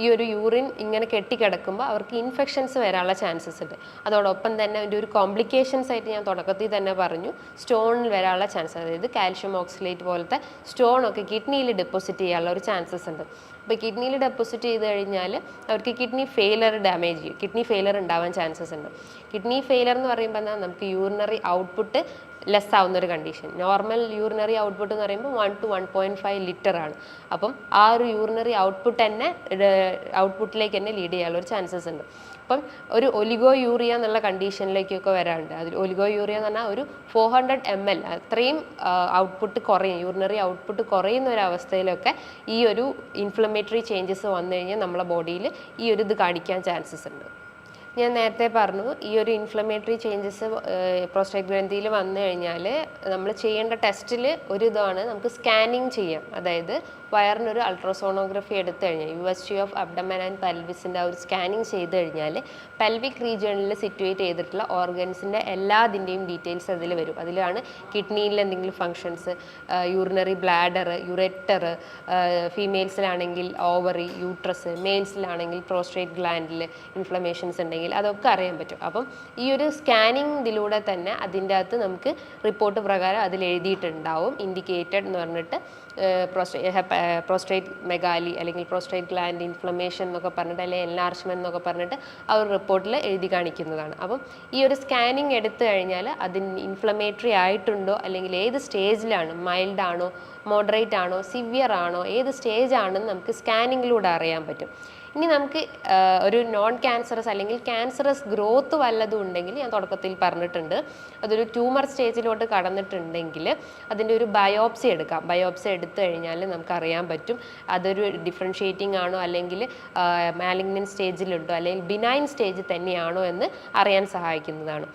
ഈ ഒരു യൂറിൻ ഇങ്ങനെ കെട്ടിക്കിടക്കുമ്പോൾ അവർക്ക് ഇൻഫെക്ഷൻസ് വരാനുള്ള ചാൻസസ് ഉണ്ട്. അതോടൊപ്പം തന്നെ അതിൻ്റെ ഒരു കോംപ്ലിക്കേഷൻസ് ആയിട്ട് ഞാൻ തുടക്കത്തിൽ തന്നെ പറഞ്ഞു, സ്റ്റോണിൽ വരാനുള്ള ചാൻസ്, അതായത് കാൽഷ്യം ഓക്സലേറ്റ് പോലത്തെ സ്റ്റോണൊക്കെ കിഡ്നിയിൽ ഡെപ്പോസിറ്റ് ചെയ്യാനുള്ള ഒരു ചാൻസസ് ഉണ്ട്. അപ്പോൾ കിഡ്നിയിൽ ഡെപ്പോസിറ്റ് ചെയ്ത് കഴിഞ്ഞാൽ അവർക്ക് കിഡ്നി ഫെയിലർ ഉണ്ടാവാൻ ചാൻസസ് ഉണ്ട്. കിഡ്നി ഫെയിലർ എന്ന് പറയുമ്പോൾ എന്നാൽ നമുക്ക് യൂറിനറി ഔട്ട്പുട്ട് ലെസ് ആവുന്ന ഒരു കണ്ടീഷൻ. നോർമൽ യൂറിനറി ഔട്ട്പുട്ട് എന്ന് പറയുമ്പോൾ 1 to 1.5 ലിറ്റർ ആണ്. അപ്പം ആ ഒരു യൂറിനറി ഔട്ട്പുട്ടിലേക്ക് തന്നെ ലീഡ് ചെയ്യാനുള്ള ഒരു ചാൻസസ് ഉണ്ട്. അപ്പം ഒരു ഒലിഗോ യൂറിയ എന്നുള്ള കണ്ടീഷനിലേക്കൊക്കെ വരാറുണ്ട്. അതിൽ ഒലിഗോ യൂറിയ എന്ന് പറഞ്ഞാൽ ഒരു 400 ml അത്രയും ഔട്ട്പുട്ട് കുറയും, യൂറിനറി ഔട്ട്പുട്ട് കുറയുന്ന ഒരു അവസ്ഥയിലൊക്കെ ഈ ഒരു ഇൻഫ്ലമേറ്ററി ചേഞ്ചസ് വന്നു കഴിഞ്ഞാൽ നമ്മളെ ബോഡിയിൽ ഈ ഒരു ഇത് കാണിക്കാൻ ചാൻസസ് ഉണ്ട്. ഞാൻ നേരത്തെ പറഞ്ഞു, ഈ ഒരു ഇൻഫ്ലമേറ്ററി ചേഞ്ചസ് പ്രോസ്റ്റേറ്റ് ഗ്രന്ഥിയിൽ വന്നു കഴിഞ്ഞാൽ നമ്മൾ ചെയ്യേണ്ട ടെസ്റ്റിൽ ഒരു ഇതാണ്, നമുക്ക് സ്കാനിങ് ചെയ്യാം. അതായത് വയറിനൊരു അൾട്രാസോണോഗ്രഫി എടുത്തു കഴിഞ്ഞാൽ യൂഎസ്ജി ഓഫ് അബ്ഡമൻ ആൻഡ് പെൽവിസിൻ്റെ ഒരു സ്കാനിങ് ചെയ്ത് കഴിഞ്ഞാൽ പെൽവിക് റീജിയണിൽ സിറ്റുവേറ്റ് ചെയ്തിട്ടുള്ള ഓർഗൻസിൻ്റെ എല്ലാതിൻ്റെയും ഡീറ്റെയിൽസ് അതിൽ വരും. അതിലാണ് കിഡ്നിയിൽ എന്തെങ്കിലും ഫങ്ഷൻസ്, യൂറിനറി ബ്ലാഡർ, യുറെറ്റർ, ഫീമെയിൽസിലാണെങ്കിൽ ഓവറി, യൂട്രസ്, മെയിൽസിലാണെങ്കിൽ പ്രോസ്ട്രേറ്റ് ഗ്ലാൻഡിൽ ഇൻഫ്ലമേഷൻസ് ഉണ്ടെങ്കിൽ അതൊക്കെ അറിയാൻ പറ്റും. അപ്പം ഈ ഒരു സ്കാനിങ് ഇതിലൂടെ തന്നെ അതിൻ്റെ അകത്ത് നമുക്ക് റിപ്പോർട്ട് പ്രകാരം അതിൽ എഴുതിയിട്ടുണ്ടാവും ഇൻഡിക്കേറ്റഡ് എന്ന് പറഞ്ഞിട്ട് പ്രോസ്ട്രേറ്റ് മെഗാലി അല്ലെങ്കിൽ പ്രോസ്ട്രേറ്റ് ഗ്ലാൻഡ് ഇൻഫ്ലമേഷൻ എന്നൊക്കെ പറഞ്ഞിട്ട്, അല്ലെങ്കിൽ എൻലാർജ്മെൻറ്റ് എന്നൊക്കെ പറഞ്ഞിട്ട് ആ ഒരു റിപ്പോർട്ടിൽ എഴുതി കാണിക്കുന്നതാണ്. അപ്പം ഈ ഒരു സ്കാനിങ് എടുത്തു കഴിഞ്ഞാൽ അതിന് ഇൻഫ്ലമേറ്ററി ആയിട്ടുണ്ടോ, അല്ലെങ്കിൽ ഏത് സ്റ്റേജിലാണ്, മൈൽഡ് ആണോ, മോഡറേറ്റ് ആണോ, സിവിയർ ആണോ, ഏത് സ്റ്റേജ് ആണെന്ന് നമുക്ക് സ്കാനിങ്ങിലൂടെ അറിയാൻ പറ്റും. ഇനി നമുക്ക് ഒരു നോൺ ക്യാൻസറസ് അല്ലെങ്കിൽ ക്യാൻസറസ് ഗ്രോത്ത് വല്ലതും ഉണ്ടെങ്കിൽ, ഞാൻ തുടക്കത്തിൽ പറഞ്ഞിട്ടുണ്ട്, അതൊരു ട്യൂമർ സ്റ്റേജിലോട്ട് കടന്നിട്ടുണ്ടെങ്കിൽ അതിൻ്റെ ഒരു ബയോപ്സി എടുക്കാം. ബയോപ്സി എടുത്തു കഴിഞ്ഞാൽ നമുക്കറിയാൻ പറ്റും അതൊരു ഡിഫറൻഷ്യേറ്റിംഗ് ആണോ, അല്ലെങ്കിൽ മാലിഗ്നൻ സ്റ്റേജിലുണ്ടോ, അല്ലെങ്കിൽ ബിനൈൻ സ്റ്റേജ് തന്നെയാണോ എന്ന് അറിയാൻ സഹായിക്കുന്നതാണ്.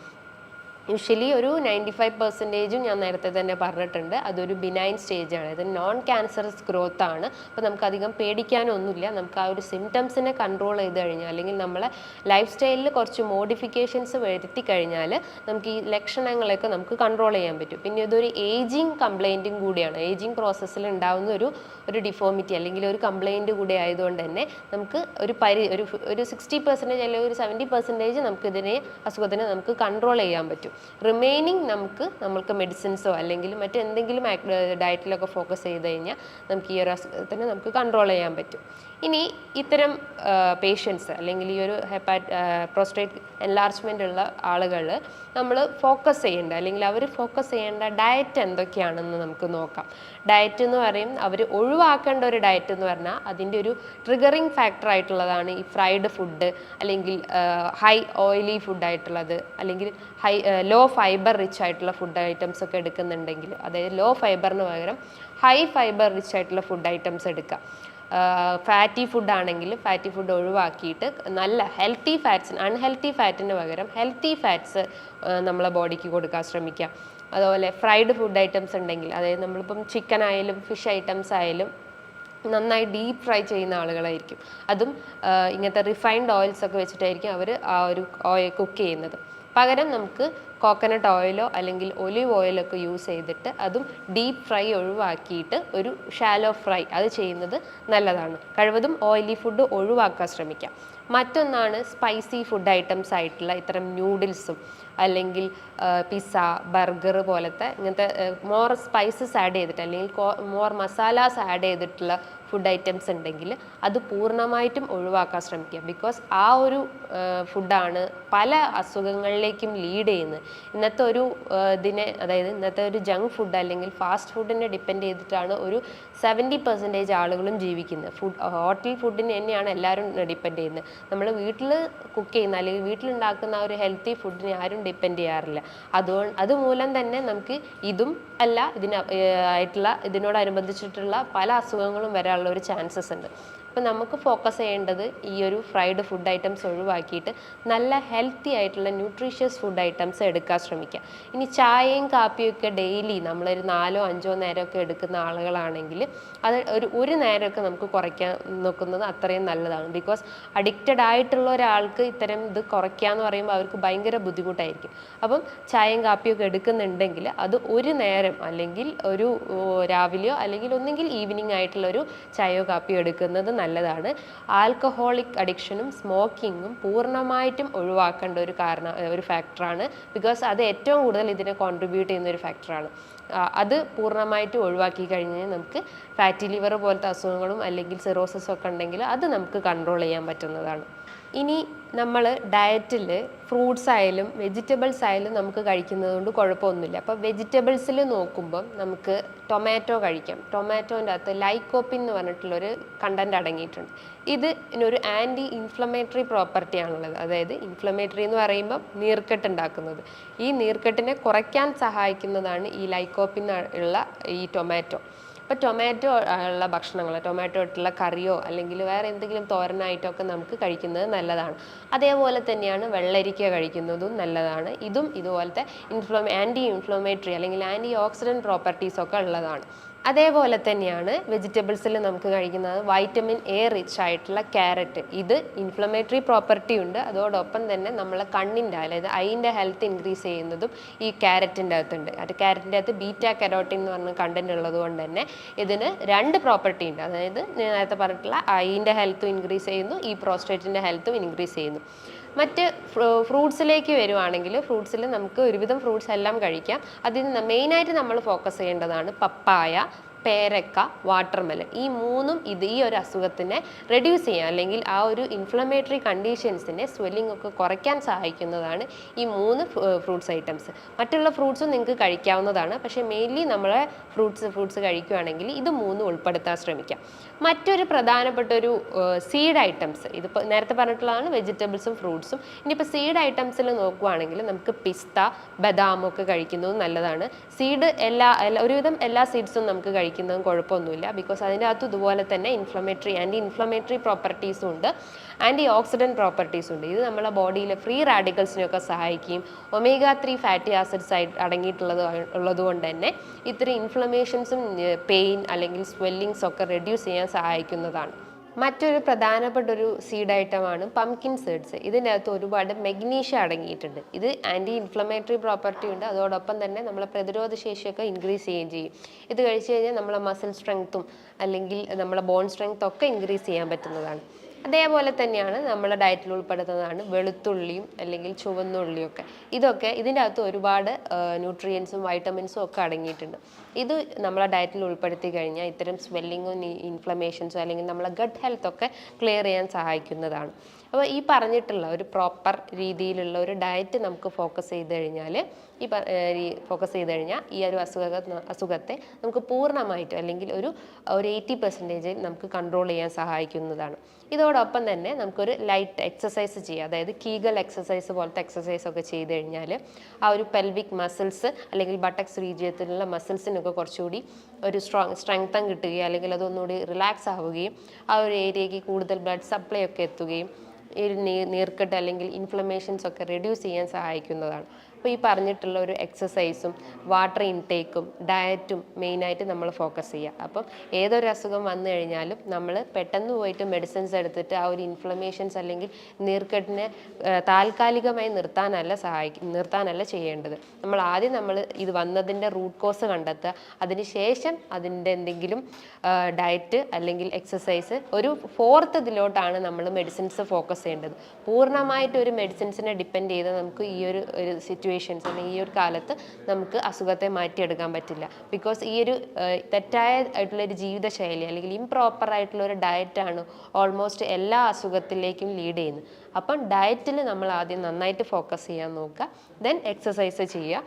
യൂഷ്വലി ഒരു 95% ഞാൻ നേരത്തെ തന്നെ പറഞ്ഞിട്ടുണ്ട്, അതൊരു ബിനൈൻ സ്റ്റേജാണ്. ഇത് നോൺ ക്യാൻസറസ് ഗ്രോത്ത് ആണ്. അപ്പോൾ നമുക്കധികം പേടിക്കാനൊന്നുമില്ല. നമുക്ക് ആ ഒരു സിംറ്റംസിനെ കൺട്രോൾ ചെയ്ത് കഴിഞ്ഞാൽ, അല്ലെങ്കിൽ നമ്മളെ ലൈഫ് സ്റ്റൈലിൽ കുറച്ച് മോഡിഫിക്കേഷൻസ് വരുത്തി കഴിഞ്ഞാൽ നമുക്ക് ഈ ലക്ഷണങ്ങളൊക്കെ നമുക്ക് കൺട്രോൾ ചെയ്യാൻ പറ്റും. പിന്നെ ഇതൊരു ഏജിങ് കംപ്ലൈൻറ്റും കൂടിയാണ്. ഏജിങ് പ്രോസസ്സിൽ ഉണ്ടാകുന്ന ഒരു ഡിഫോമിറ്റി അല്ലെങ്കിൽ ഒരു കംപ്ലൈൻറ്റ് കൂടി ആയതുകൊണ്ട് തന്നെ നമുക്ക് ഒരു 60% അല്ലെങ്കിൽ ഒരു 70% നമുക്ക് അസുഖത്തിനെ നമുക്ക് കൺട്രോൾ ചെയ്യാൻ പറ്റും. റിമൈനിങ് നമ്മൾക്ക് മെഡിസിൻസോ അല്ലെങ്കിൽ മറ്റെന്തെങ്കിലും ഡയറ്റിലൊക്കെ ഫോക്കസ് ചെയ്ത് കഴിഞ്ഞാൽ നമുക്ക് ഈ ഒരു അസുഖത്തിന് നമുക്ക് കൺട്രോൾ ചെയ്യാൻ പറ്റും. ഇനി ഇത്തരം പേഷ്യൻസ് അല്ലെങ്കിൽ ഈ ഒരു പ്രോസ്റ്റേറ്റ് എൻലാർജ്മെൻ്റ് ഉള്ള ആളുകൾ നമ്മൾ ഫോക്കസ് ചെയ്യേണ്ട അല്ലെങ്കിൽ അവർ ഫോക്കസ് ചെയ്യേണ്ട ഡയറ്റ് എന്തൊക്കെയാണെന്ന് നമുക്ക് നോക്കാം. ഡയറ്റ് എന്ന് പറയും അവർ ഒഴിവാക്കേണ്ട ഒരു ഡയറ്റ് എന്ന് പറഞ്ഞാൽ അതിൻ്റെ ഒരു ട്രിഗറിങ് ഫാക്ടർ ആയിട്ടുള്ളതാണ് ഈ ഫ്രൈഡ് ഫുഡ്, അല്ലെങ്കിൽ ഹൈ ഓയിലി ഫുഡായിട്ടുള്ളത്, അല്ലെങ്കിൽ ലോ ഫൈബർ റിച്ച് ആയിട്ടുള്ള ഫുഡ് ഐറ്റംസ് ഒക്കെ എടുക്കുന്നുണ്ടെങ്കിൽ, അതായത് ലോ ഫൈബറിന് പകരം ഹൈ ഫൈബർ റിച്ച് ആയിട്ടുള്ള ഫുഡ് ഐറ്റംസ് എടുക്കുക. ഫാറ്റി ഫുഡ് ആണെങ്കിൽ ഫാറ്റി ഫുഡ് ഒഴിവാക്കിയിട്ട് നല്ല ഹെൽത്തി ഫാറ്റ്സ്, അൺഹെൽത്തി ഫാറ്റിന് പകരം ഹെൽത്തി ഫാറ്റ്സ് നമ്മളെ ബോഡിക്ക് കൊടുക്കാൻ ശ്രമിക്കുക. അതുപോലെ ഫ്രൈഡ് ഫുഡ് ഐറ്റംസ് ഉണ്ടെങ്കിൽ, അതായത് നമ്മളിപ്പം ചിക്കൻ ആയാലും ഫിഷ് ഐറ്റംസ് ആയാലും നന്നായി ഡീപ്പ് ഫ്രൈ ചെയ്യുന്ന ആളുകളായിരിക്കും. അതും ഇങ്ങനത്തെ റിഫൈൻഡ് ഓയിൽസ് ഒക്കെ വെച്ചിട്ടായിരിക്കും അവർ ആ ഒരു ഓയിൽ കുക്ക് ചെയ്യുന്നത്. പകരം നമുക്ക് കോക്കനട്ട് ഓയിലോ അല്ലെങ്കിൽ ഒലിവ് ഓയിലോ ഒക്കെ യൂസ് ചെയ്തിട്ട് അതും ഡീപ്പ് ഫ്രൈ ഒഴിവാക്കിയിട്ട് ഒരു ഷാലോ ഫ്രൈ അത് ചെയ്യുന്നത് നല്ലതാണ്. കഴിവതും ഓയിലി ഫുഡ് ഒഴിവാക്കാൻ ശ്രമിക്കാം. മറ്റൊന്നാണ് സ്പൈസി ഫുഡ് ഐറ്റംസ് ആയിട്ടുള്ള ഇത്തരം ന്യൂഡിൽസും അല്ലെങ്കിൽ പിസ്സ, ബർഗർ പോലത്തെ ഇങ്ങനത്തെ മോർ സ്പൈസസ് ആഡ് ചെയ്തിട്ട് അല്ലെങ്കിൽ മോർ മസാലാസ് ആഡ് ചെയ്തിട്ടുള്ള ഫുഡ് ഐറ്റംസ് ഉണ്ടെങ്കിൽ അത് പൂർണ്ണമായിട്ടും ഒഴിവാക്കാൻ ശ്രമിക്കുക. ബിക്കോസ് ആ ഒരു ഫുഡാണ് പല അസുഖങ്ങളിലേക്കും ലീഡ് ചെയ്യുന്നത്. ഇന്നത്തെ ഒരു അതായത് ഇന്നത്തെ ഒരു ജങ്ക് ഫുഡ് അല്ലെങ്കിൽ ഫാസ്റ്റ് ഫുഡിനെ ഡിപ്പെൻഡ് ചെയ്തിട്ടാണ് ഒരു 70% ആളുകളും ജീവിക്കുന്നത്. ഹോട്ടൽ ഫുഡിന് തന്നെയാണ് എല്ലാവരും ഡിപ്പെൻഡ് ചെയ്യുന്നത്. നമ്മൾ വീട്ടിൽ കുക്ക് ചെയ്യുന്ന അല്ലെങ്കിൽ വീട്ടിലുണ്ടാക്കുന്ന ഒരു ഹെൽത്തി ഫുഡിനെ ആരും ഡിപ്പെൻഡ് ചെയ്യാറില്ല. അതുമൂലം തന്നെ നമുക്ക് ഇതും അല്ല ഇതിനോടനുബന്ധിച്ചിട്ടുള്ള പല അസുഖങ്ങളും വരാനുള്ള ഒരു ചാൻസസ് ഉണ്ട്. അപ്പോൾ നമുക്ക് ഫോക്കസ് ചെയ്യേണ്ടത് ഈ ഒരു ഫ്രൈഡ് ഫുഡ് ഐറ്റംസ് ഒഴിവാക്കിയിട്ട് നല്ല ഹെൽത്തി ആയിട്ടുള്ള ന്യൂട്രീഷ്യസ് ഫുഡ് ഐറ്റംസ് എടുക്കാൻ ശ്രമിക്കുക. ഇനി ചായയും കാപ്പിയും ഒക്കെ ഡെയിലി നമ്മളൊരു 4-5 നേരമൊക്കെ എടുക്കുന്ന ആളുകളാണെങ്കിൽ അത് ഒരു നേരമൊക്കെ നമുക്ക് കുറയ്ക്കാൻ നോക്കുന്നത് അത്രയും നല്ലതാണ്. ബിക്കോസ് അഡിക്റ്റഡ് ആയിട്ടുള്ള ഒരാൾക്ക് ഇത്തരം ഇത് കുറയ്ക്കുക എന്ന് പറയുമ്പോൾ അവർക്ക് ഭയങ്കര ബുദ്ധിമുട്ടായിരിക്കും. അപ്പം ചായയും കാപ്പിയും ഒക്കെ എടുക്കുന്നുണ്ടെങ്കിൽ അത് ഒരു നേരം അല്ലെങ്കിൽ ഒരു രാവിലെയോ അല്ലെങ്കിൽ ഒന്നെങ്കിൽ ഈവനിങ് ആയിട്ടുള്ളൊരു ചായയോ കാപ്പിയോ എടുക്കുന്നത് നല്ലതാണ്. ആൽക്കഹോളിക് അഡിക്ഷനും സ്മോക്കിങ്ങും പൂർണ്ണമായിട്ടും ഒഴിവാക്കേണ്ട ഒരു ഫാക്ടറാണ്. ബിക്കോസ് അത് ഏറ്റവും കൂടുതൽ ഇതിനെ കോൺട്രിബ്യൂട്ട് ചെയ്യുന്ന ഒരു ഫാക്ടറാണ്. അത് പൂർണ്ണമായിട്ട് ഒഴിവാക്കി കഴിഞ്ഞാൽ നമുക്ക് ഫാറ്റി ലിവർ പോലത്തെ അസുഖങ്ങളും അല്ലെങ്കിൽ സിറോസിസും ഒക്കെ ഉണ്ടെങ്കിൽ അത് നമുക്ക് കൺട്രോൾ ചെയ്യാൻ പറ്റുന്നതാണ്. ഇനി നമ്മൾ ഡയറ്റിൽ ഫ്രൂട്ട്സ് ആയാലും വെജിറ്റബിൾസ് ആയാലും നമുക്ക് കഴിക്കുന്നത് കൊണ്ട് കുഴപ്പമൊന്നുമില്ല. അപ്പോൾ വെജിറ്റബിൾസിൽ നോക്കുമ്പം നമുക്ക് ടൊമാറ്റോ കഴിക്കാം. ടൊമാറ്റോൻ്റെ അകത്ത് ലൈക്കോപ്പിൻ എന്ന് പറഞ്ഞിട്ടുള്ളൊരു കണ്ടൻറ്റ് അടങ്ങിയിട്ടുണ്ട്. ഇതിനൊരു ആൻറ്റി ഇൻഫ്ലമേറ്ററി പ്രോപ്പർട്ടി ആണുള്ളത്. അതായത് ഇൻഫ്ലമേറ്ററി എന്ന് പറയുമ്പം നീർക്കെട്ട് ഉണ്ടാക്കുന്നത്. ഈ നീർക്കെട്ടിനെ കുറയ്ക്കാൻ സഹായിക്കുന്നതാണ് ഈ ലൈക്കോപ്പിൻ ഉള്ള ഈ ടൊമാറ്റോ. അപ്പോൾ ടൊമാറ്റോ ഉള്ള ഭക്ഷണങ്ങൾ, ടൊമാറ്റോ ഇട്ടുള്ള കറിയോ അല്ലെങ്കിൽ വേറെ എന്തെങ്കിലും തോരനായിട്ടോ ഒക്കെ നമുക്ക് കഴിക്കുന്നത് നല്ലതാണ്. അതേപോലെ തന്നെയാണ് വെള്ളരിക്ക കഴിക്കുന്നതും നല്ലതാണ്. ഇതും ഇതുപോലത്തെ ആൻറ്റി ഇൻഫ്ലമേറ്ററി അല്ലെങ്കിൽ ആൻറ്റി ഓക്സിഡൻറ്റ് പ്രോപ്പർട്ടീസൊക്കെ ഉള്ളതാണ്. അതേപോലെ തന്നെയാണ് വെജിറ്റബിൾസിൽ നമുക്ക് കഴിക്കുന്നത് വൈറ്റമിൻ എ റിച്ച് ആയിട്ടുള്ള ക്യാരറ്റ്. ഇത് ഇൻഫ്ലമേറ്ററി പ്രോപ്പർട്ടി ഉണ്ട്. അതോടൊപ്പം തന്നെ നമ്മളെ കണ്ണിൻ്റെ അതായത് ഐൻ്റെ ഹെൽത്ത് ഇൻക്രീസ് ചെയ്യുന്നതും ഈ ക്യാരറ്റിൻ്റെ അകത്തുണ്ട്. അത് ക്യാരറ്റിൻ്റെ അകത്ത് ബീറ്റാ കരോട്ടിൻ എന്ന് പറഞ്ഞ കണ്ടന്റ് ഉള്ളത് കൊണ്ട് തന്നെ ഇതിന് 2 പ്രോപ്പർട്ടി ഉണ്ട്. അതായത് നേരത്തെ പറഞ്ഞിട്ടുള്ള ഐൻ്റെ ഹെൽത്തും ഇൻക്രീസ് ചെയ്യുന്നു, ഈ പ്രോസ്റ്റേറ്റിൻ്റെ ഹെൽത്തും ഇൻക്രീസ് ചെയ്യുന്നു. മറ്റ് ഫ്രൂട്ട്സിലേക്ക് വരുവാണെങ്കിൽ ഫ്രൂട്ട്സിൽ നമുക്ക് ഒരുവിധം ഫ്രൂട്ട്സ് എല്ലാം കഴിക്കാം. അതിൽ മെയിനായിട്ട് നമ്മൾ ഫോക്കസ് ചെയ്യേണ്ടതാണ് പപ്പായ, പേരക്ക, വാട്ടർമെലൺ. ഈ മൂന്നും ഈ ഒരു അസുഖത്തിനെ റെഡ്യൂസ് ചെയ്യാൻ അല്ലെങ്കിൽ ആ ഒരു ഇൻഫ്ലമേറ്ററി കണ്ടീഷൻസിനെ സ്വെല്ലിംഗ് ഒക്കെ കുറയ്ക്കാൻ സഹായിക്കുന്നതാണ് ഈ 3 ഫ്രൂട്ട്സ് ഐറ്റംസ്. മറ്റുള്ള ഫ്രൂട്ട്സും നിങ്ങൾക്ക് കഴിക്കാവുന്നതാണ്. പക്ഷേ മെയിൻലി നമ്മളെ ഫ്രൂട്ട്സ് കഴിക്കുകയാണെങ്കിൽ ഇത് 3 ഉൾപ്പെടുത്താൻ ശ്രമിക്കാം. മറ്റൊരു പ്രധാനപ്പെട്ട ഒരു സീഡ് ഐറ്റംസ്, ഇതിപ്പോൾ നേരത്തെ പറഞ്ഞിട്ടുള്ളതാണ് വെജിറ്റബിൾസും ഫ്രൂട്ട്സും. ഇനിയിപ്പോൾ സീഡ് ഐറ്റംസിൽ നോക്കുകയാണെങ്കിൽ നമുക്ക് പിസ്ത, ബദാമൊക്കെ കഴിക്കുന്നത് നല്ലതാണ്. സീഡ് ഒരുവിധം എല്ലാ സീഡ്സും നമുക്ക് കഴിക്കുന്നതും കുഴപ്പമൊന്നുമില്ല. ബിക്കോസ് അതിൻ്റെ അകത്ത് ഇതുപോലെ തന്നെ ആൻറ്റി ഇൻഫ്ലമേറ്ററി പ്രോപ്പർട്ടീസും ഉണ്ട്, ആൻറ്റി ഓക്സിഡൻറ്റ് പ്രോപ്പർട്ടീസും ഉണ്ട്. ഇത് നമ്മളെ ബോഡിയിലെ ഫ്രീ റാഡിക്കൽസിനെയൊക്കെ സഹായിക്കുകയും omega-3 ഫാറ്റി ആസിഡ്സ് ഉള്ളതുകൊണ്ട് തന്നെ ഇത്തരം ഇൻഫ്ലമേഷൻസും പെയിൻ അല്ലെങ്കിൽ സ്വെല്ലിങ്സ് ഒക്കെ റെഡ്യൂസ് ചെയ്യാൻ സഹായിക്കുന്നതാണ്. മറ്റൊരു പ്രധാനപ്പെട്ട ഒരു സീഡ് ഐറ്റമാണ് പംകിൻ സീഡ്സ്. ഇതിൻ്റെ അകത്ത് ഒരുപാട് മെഗ്നീഷ്യം അടങ്ങിയിട്ടുണ്ട്. ഇത് ആൻറ്റി ഇൻഫ്ലമേറ്ററി പ്രോപ്പർട്ടി ഉണ്ട്. അതോടൊപ്പം തന്നെ നമ്മളെ പ്രതിരോധ ശേഷിയൊക്കെ ഇൻക്രീസ് ചെയ്യുകയും ചെയ്യും. ഇത് കഴിച്ചു കഴിഞ്ഞാൽ നമ്മളെ മസിൽ സ്ട്രെങ്ത്തും അല്ലെങ്കിൽ നമ്മളെ ബോൺ സ്ട്രെങ്ത്തും ഒക്കെ ഇൻക്രീസ് ചെയ്യാൻ പറ്റുന്നതാണ്. അതേപോലെ തന്നെയാണ് നമ്മൾ ഡയറ്റിൽ ഉൾപ്പെടുത്തുന്നതാണ് വെളുത്തുള്ളിയും അല്ലെങ്കിൽ ചുവന്നുള്ളിയൊക്കെ. ഇതൊക്കെ ഇതിൻ്റെ അകത്ത് ഒരുപാട് ന്യൂട്രിയൻസും വൈറ്റമിൻസും ഒക്കെ അടങ്ങിയിട്ടുണ്ട്. ഇത് നമ്മളെ ഡയറ്റിൽ ഉൾപ്പെടുത്തി കഴിഞ്ഞാൽ ഇത്തരം സ്വെല്ലിങ്ങും ഇൻഫ്ലമേഷൻസും അല്ലെങ്കിൽ നമ്മളെ ഗട്ട് ഹെൽത്ത് ഒക്കെ ക്ലിയർ ചെയ്യാൻ സഹായിക്കുന്നതാണ്. അപ്പോൾ ഈ പറഞ്ഞിട്ടുള്ള ഒരു പ്രോപ്പർ രീതിയിലുള്ള ഒരു ഡയറ്റ് നമുക്ക് ഫോക്കസ് ചെയ്ത് കഴിഞ്ഞാൽ ഈ ഒരു അസുഖത്തെ നമുക്ക് പൂർണ്ണമായിട്ടും അല്ലെങ്കിൽ ഒരു 80% നമുക്ക് കൺട്രോൾ ചെയ്യാൻ സഹായിക്കുന്നതാണ്. ഇതോടൊപ്പം തന്നെ നമുക്കൊരു ലൈറ്റ് എക്സസൈസ് ചെയ്യുക, അതായത് കീഗൽ എക്സസൈസ് പോലത്തെ എക്സസൈസ് ഒക്കെ ചെയ്ത് കഴിഞ്ഞാൽ ആ ഒരു പെൽവിക് മസിൽസ് അല്ലെങ്കിൽ ബട്ടക്സ് റീജിയത്തിലുള്ള മസിൽസിനൊക്കെ കുറച്ചുകൂടി ഒരു സ്ട്രെങ്തൻ കിട്ടുകയും അല്ലെങ്കിൽ അതൊന്നുകൂടി റിലാക്സ് ആവുകയും ആ ഒരു ഏരിയയ്ക്ക് കൂടുതൽ ബ്ലഡ് സപ്ലൈ ഒക്കെ എത്തുകയും ഈ നീർക്കെട്ട് അല്ലെങ്കിൽ ഇൻഫ്ലമേഷൻസ് ഒക്കെ റെഡ്യൂസ് ചെയ്യാൻ സഹായിക്കുന്നതാണ്. അപ്പോൾ ഈ പറഞ്ഞിട്ടുള്ള ഒരു എക്സസൈസും വാട്ടർ ഇൻടേക്കും ഡയറ്റും മെയിനായിട്ട് നമ്മൾ ഫോക്കസ് ചെയ്യുക. അപ്പം ഏതൊരു അസുഖം വന്നു കഴിഞ്ഞാലും നമ്മൾ പെട്ടെന്ന് പോയിട്ട് മെഡിസിൻസ് എടുത്തിട്ട് ആ ഒരു ഇൻഫ്ലമേഷൻസ് അല്ലെങ്കിൽ നീർക്കെട്ടിനെ താൽക്കാലികമായി നിർത്താനല്ല ചെയ്യേണ്ടത്. നമ്മൾ ഇത് വന്നതിൻ്റെ റൂട്ട് കോസ് കണ്ടെത്തുക, അതിനുശേഷം അതിൻ്റെ എന്തെങ്കിലും ഡയറ്റ് അല്ലെങ്കിൽ എക്സസൈസ് ഒരു 4th ഇതിലോട്ടാണ് നമ്മൾ മെഡിസിൻസ് ഫോക്കസ് ചെയ്യേണ്ടത്. പൂർണ്ണമായിട്ട് ഒരു മെഡിസിൻസിനെ ഡിപ്പെൻഡ് ചെയ്ത് നമുക്ക് ഈ ഒരു സിറ്റുവേഷൻസ് അല്ലെങ്കിൽ ഈ ഒരു കാലത്ത് നമുക്ക് അസുഖത്തെ മാറ്റിയെടുക്കാൻ പറ്റില്ല. ബിക്കോസ് ഈ ഒരു തെറ്റായിട്ടുള്ളൊരു ജീവിതശൈലി അല്ലെങ്കിൽ ഇംപ്രോപ്പർ ആയിട്ടുള്ള ഒരു ഡയറ്റാണ് ഓൾമോസ്റ്റ് എല്ലാ അസുഖത്തിലേക്കും ലീഡ് ചെയ്യുന്നത്. അപ്പം ഡയറ്റിൽ നമ്മൾ ആദ്യം നന്നായിട്ട് ഫോക്കസ് ചെയ്യാൻ നോക്കുക, ദെൻ എക്സസൈസ് ചെയ്യുക,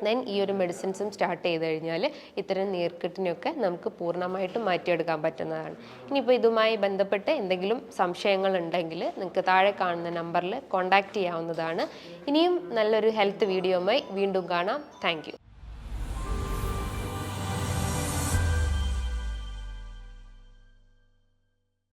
ദെൻ ഈ ഒരു മെഡിസിൻസും സ്റ്റാർട്ട് ചെയ്ത് കഴിഞ്ഞാൽ ഇത്തരം നീർക്കെട്ടിനെയൊക്കെ നമുക്ക് പൂർണ്ണമായിട്ടും മാറ്റിയെടുക്കാൻ പറ്റുന്നതാണ്. ഇനിയിപ്പോൾ ഇതുമായി ബന്ധപ്പെട്ട് എന്തെങ്കിലും സംശയങ്ങൾ ഉണ്ടെങ്കിൽ നിങ്ങൾക്ക് താഴെ കാണുന്ന നമ്പറിൽ കോൺടാക്റ്റ് ചെയ്യാവുന്നതാണ്. ഇനിയും നല്ലൊരു ഹെൽത്ത് വീഡിയോയുമായി വീണ്ടും കാണാം. Thank you.